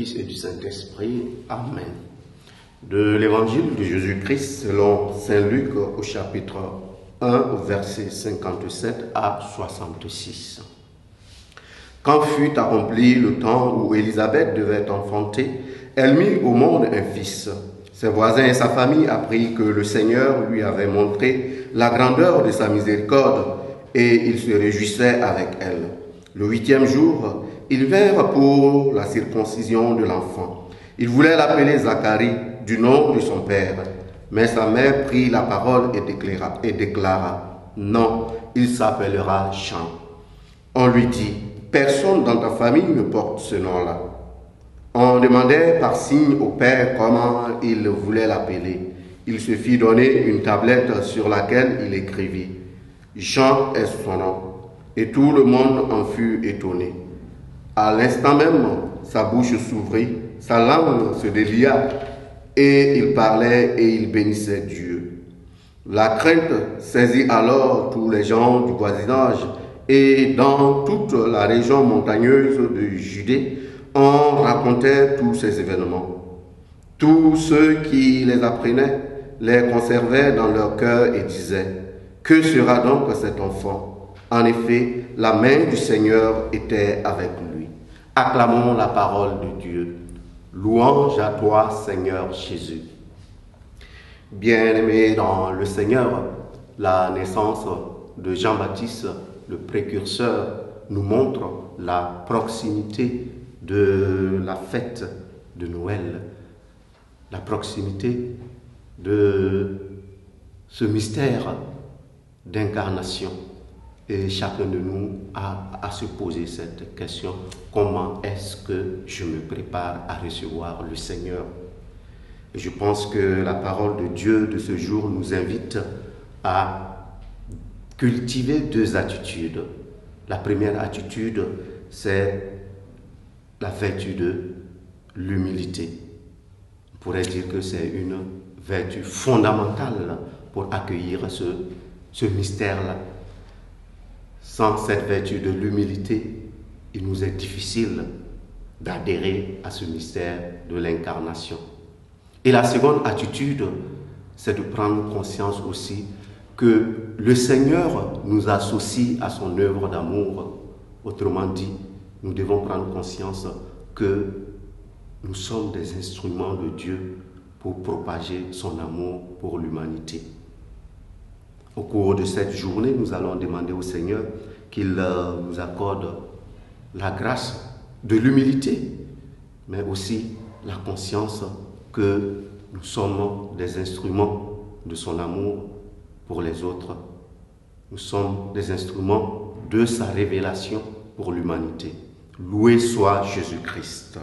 Fils et du Saint-Esprit. Amen. De l'Évangile de Jésus-Christ selon Saint Luc au chapitre 1, au verset 57 à 66. Quand fut accompli le temps où Élisabeth devait enfanter, elle mit au monde un fils. Ses voisins et sa famille apprirent que le Seigneur lui avait montré la grandeur de sa miséricorde et ils se réjouissaient avec elle. Le 8e jour, ils vinrent pour la circoncision de l'enfant. Ils voulaient l'appeler Zacharie du nom de son père. Mais sa mère prit la parole et déclara, « Non, il s'appellera Jean. » On lui dit, « Personne dans ta famille ne porte ce nom-là. » On demandait par signe au père comment il voulait l'appeler. Il se fit donner une tablette sur laquelle il écrivit, « Jean est son nom. » Et tout le monde en fut étonné. À l'instant même, sa bouche s'ouvrit, sa langue se délia, et il parlait et il bénissait Dieu. La crainte saisit alors tous les gens du voisinage, et dans toute la région montagneuse de Judée, on racontait tous ces événements. Tous ceux qui les apprenaient les conservaient dans leur cœur et disaient, « Que sera donc cet enfant ?» En effet, la main du Seigneur était avec lui. Acclamons la parole de Dieu. Louange à toi, Seigneur Jésus. Bien-aimés dans le Seigneur, la naissance de Jean-Baptiste, le précurseur, nous montre la proximité de la fête de Noël, la proximité de ce mystère d'incarnation. Et chacun de nous a à se poser cette question, comment est-ce que je me prépare à recevoir le Seigneur? Et je pense que la parole de Dieu de ce jour nous invite à cultiver deux attitudes. La première attitude, c'est la vertu de l'humilité. On pourrait dire que c'est une vertu fondamentale pour accueillir ce mystère-là. Sans cette vertu de l'humilité, il nous est difficile d'adhérer à ce mystère de l'incarnation. Et la seconde attitude, c'est de prendre conscience aussi que le Seigneur nous associe à son œuvre d'amour. Autrement dit, nous devons prendre conscience que nous sommes des instruments de Dieu pour propager son amour pour l'humanité. Au cours de cette journée, nous allons demander au Seigneur qu'il nous accorde la grâce de l'humilité, mais aussi la conscience que nous sommes des instruments de son amour pour les autres. Nous sommes des instruments de sa révélation pour l'humanité. Loué soit Jésus-Christ.